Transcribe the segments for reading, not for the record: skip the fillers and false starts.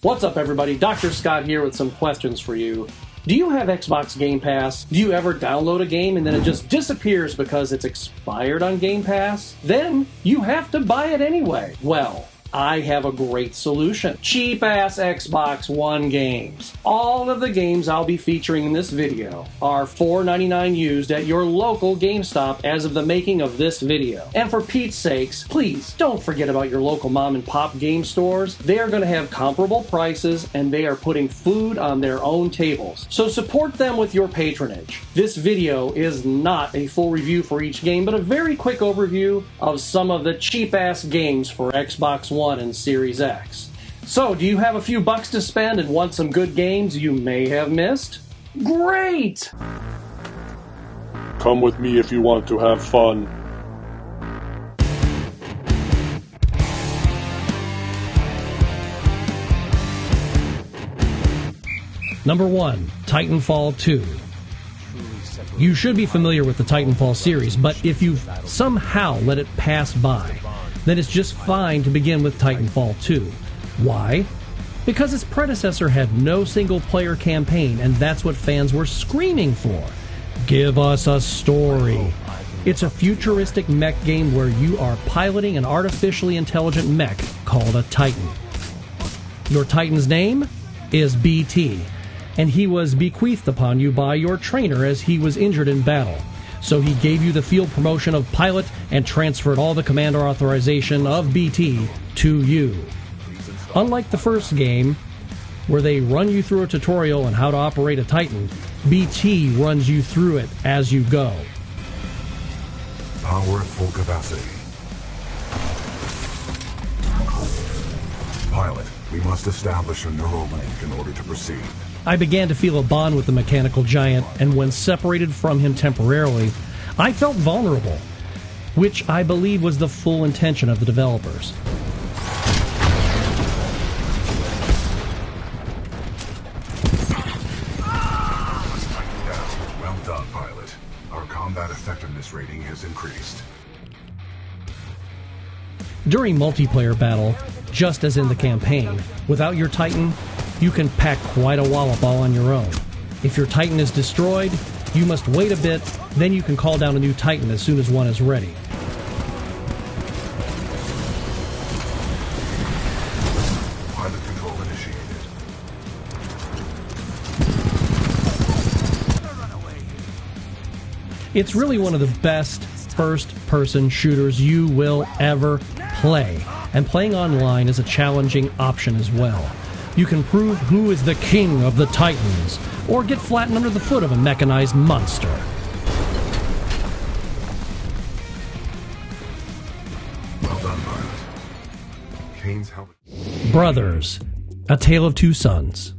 What's up, everybody? Dr. Scott here with some questions for you. Do you have Xbox Game Pass? Do you ever download a game and then it just disappears because it's expired on Game Pass? Then you have to buy it anyway. Well, I have a great solution. Cheap-ass Xbox One games. All of the games I'll be featuring in this video are $4.99 used at your local Gamestop as of the making of this video. And for Pete's sakes, please don't forget about your local mom and pop game stores. They are going to have comparable prices and they are putting food on their own tables. So support them with your patronage. This video is not a full review for each game, but a very quick overview of some of the cheap-ass games for Xbox One and Series X. So, do you have a few bucks to spend and want some good games you may have missed? Great! Come with me if you want to have fun. Number 1, Titanfall 2. You should be familiar with the Titanfall series, but if you've somehow let it pass by, then it's just fine to begin with Titanfall 2. Why? Because its predecessor had no single-player campaign, and that's what fans were screaming for. Give us a story. It's a futuristic mech game where you are piloting an artificially intelligent mech called a Titan. Your Titan's name is BT, and he was bequeathed upon you by your trainer as he was injured in battle. So he gave you the field promotion of pilot and transferred all the commander authorization of BT to you. Unlike the first game, where they run you through a tutorial on how to operate a Titan, BT runs you through it as you go. Power at full capacity. Pilot, we must establish a neural link in order to proceed. I began to feel a bond with the mechanical giant, and when separated from him temporarily, I felt vulnerable, which I believe was the full intention of the developers. Well done, pilot. Our combat effectiveness rating has increased. During multiplayer battle, just as in the campaign, without your Titan, you can pack quite a wallop all on your own. If your Titan is destroyed, you must wait a bit, then you can call down a new Titan as soon as one is ready. Pilot control initiated. It's really one of the best first-person shooters you will ever play, and playing online is a challenging option as well. You can prove who is the king of the Titans, or get flattened under the foot of a mechanized monster. Well done, pilot. Kane's helmet. Brothers, A Tale of Two Sons.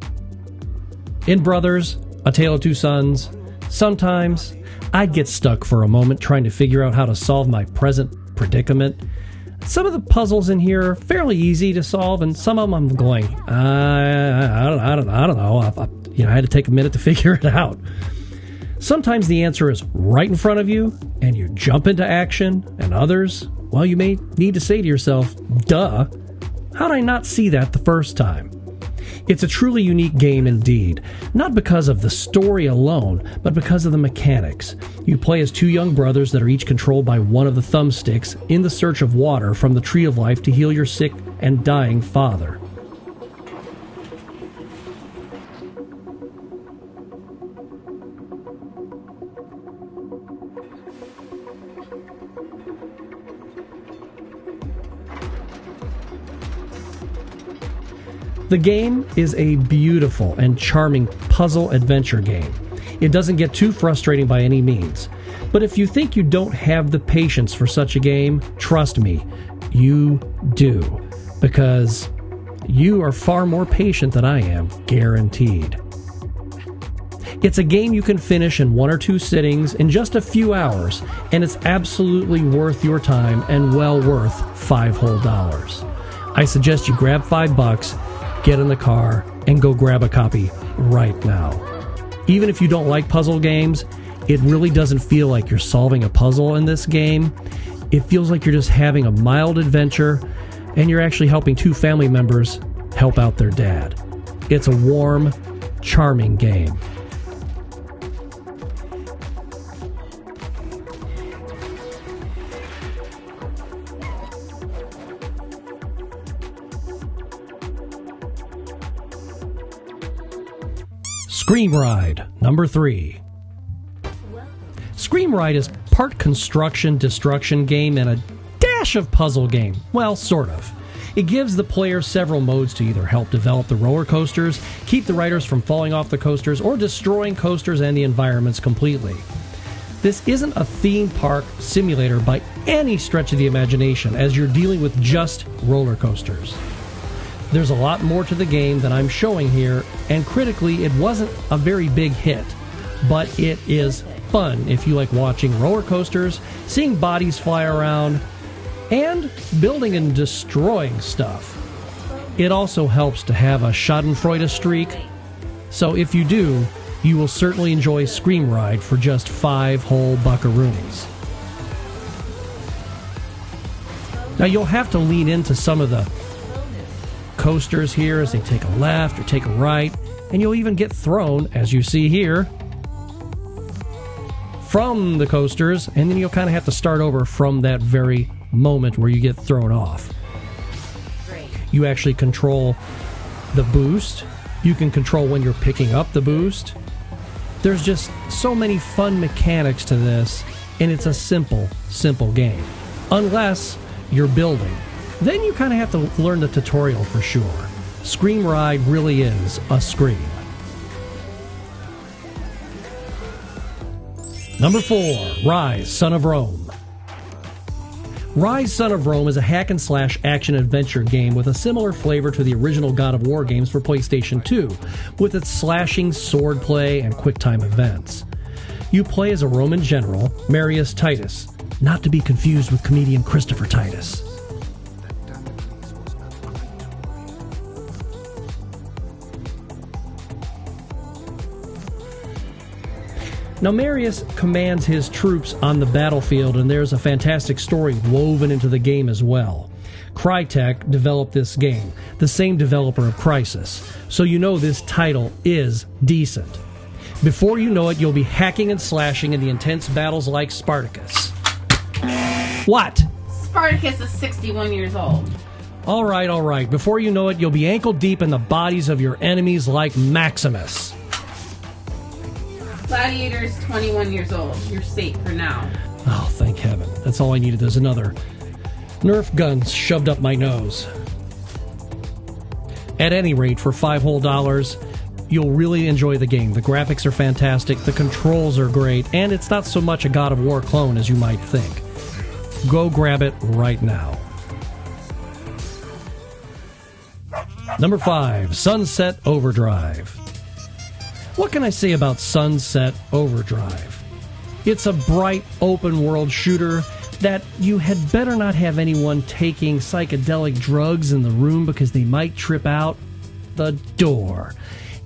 In Brothers, A Tale of Two Sons, sometimes I'd get stuck for a moment trying to figure out how to solve my present predicament. Some of the puzzles in here are fairly easy to solve, and some of them I'm going, I don't know. I had to take a minute to figure it out. Sometimes the answer is right in front of you, and you jump into action, and others, well, you may need to say to yourself, duh, how'd I not see that the first time? It's a truly unique game indeed, not because of the story alone, but because of the mechanics. You play as two young brothers that are each controlled by one of the thumbsticks in the search of water from the Tree of Life to heal your sick and dying father. The game is a beautiful and charming puzzle adventure game. It doesn't get too frustrating by any means. But if you think you don't have the patience for such a game, trust me, you do. Because you are far more patient than I am, guaranteed. It's a game you can finish in 1 or 2 sittings in just a few hours, and it's absolutely worth your time and well worth $5 whole. I suggest you grab $5, get in the car, and go grab a copy right now. Even if you don't like puzzle games, it really doesn't feel like you're solving a puzzle in this game. It feels like you're just having a mild adventure, and you're actually helping 2 family members help out their dad. It's a warm, charming game. Screamride, number 3. Screamride is part construction destruction game and a dash of puzzle game. Well, sort of. It gives the player several modes to either help develop the roller coasters, keep the riders from falling off the coasters, or destroying coasters and the environments completely. This isn't a theme park simulator by any stretch of the imagination, as you're dealing with just roller coasters. There's a lot more to the game than I'm showing here, and critically, it wasn't a very big hit, but it is fun if you like watching roller coasters, seeing bodies fly around, and building and destroying stuff. It also helps to have a schadenfreude streak, so if you do, you will certainly enjoy Screamride for just 5 whole buckaroonies. Now you'll have to lean into some of the coasters here as they take a left or take a right, and you'll even get thrown, as you see here, from the coasters, and then you'll kind of have to start over from that very moment where you get thrown off. You actually control the boost. You can control when you're picking up the boost. There's just so many fun mechanics to this, and it's a simple game. Unless you're building. Then you kind of have to learn the tutorial for sure. Screamride really is a scream. Number 4, Ryse, Son of Rome. Ryse, Son of Rome is a hack-and-slash action-adventure game with a similar flavor to the original God of War games for PlayStation 2, with its slashing, swordplay, and quick-time events. You play as a Roman general, Marius Titus, not to be confused with comedian Christopher Titus. Now, Marius commands his troops on the battlefield, and there's a fantastic story woven into the game as well. Crytek developed this game, the same developer of Crysis, so you know this title is decent. Before you know it, you'll be hacking and slashing in the intense battles like Spartacus. What? Spartacus is 61 years old. All right. Before you know it, you'll be ankle deep in the bodies of your enemies like Maximus. Gladiator's 21 years old. You're safe for now. Oh, thank heaven. That's all I needed. There's another Nerf gun shoved up my nose. At any rate, for $5 whole, you'll really enjoy the game. The graphics are fantastic, the controls are great, and it's not so much a God of War clone as you might think. Go grab it right now. Number 5, Sunset Overdrive. What can I say about Sunset Overdrive? It's a bright, open-world shooter that you had better not have anyone taking psychedelic drugs in the room because they might trip out the door.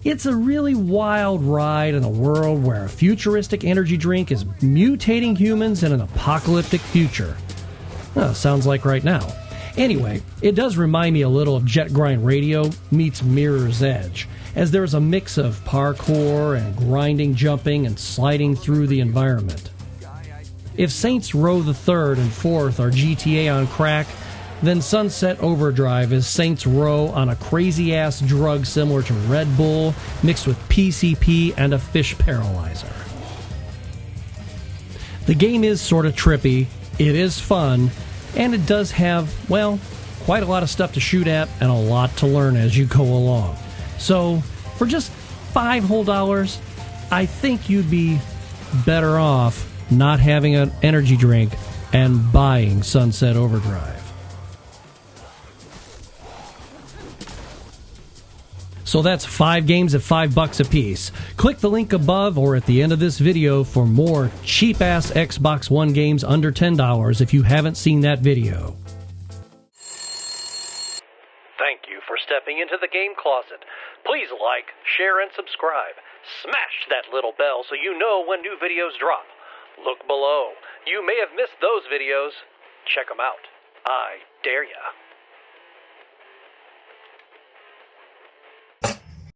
It's a really wild ride in a world where a futuristic energy drink is mutating humans in an apocalyptic future. Sounds like right now. Anyway, it does remind me a little of Jet Grind Radio meets Mirror's Edge, as there's a mix of parkour and grinding, jumping, and sliding through the environment. If Saints Row the 3rd and 4th are GTA on crack, then Sunset Overdrive is Saints Row on a crazy-ass drug similar to Red Bull, mixed with PCP and a fish paralyzer. The game is sort of trippy, it is fun, and it does have, well, quite a lot of stuff to shoot at and a lot to learn as you go along. So, for just $5 whole, I think you'd be better off not having an energy drink and buying Sunset Overdrive. So that's 5 games at $5 a piece. Click the link above or at the end of this video for more cheap-ass Xbox One games under $10 if you haven't seen that video. Thank you for stepping into the game closet. Please like, share, and subscribe. Smash that little bell so you know when new videos drop. Look below. You may have missed those videos. Check them out. I dare ya.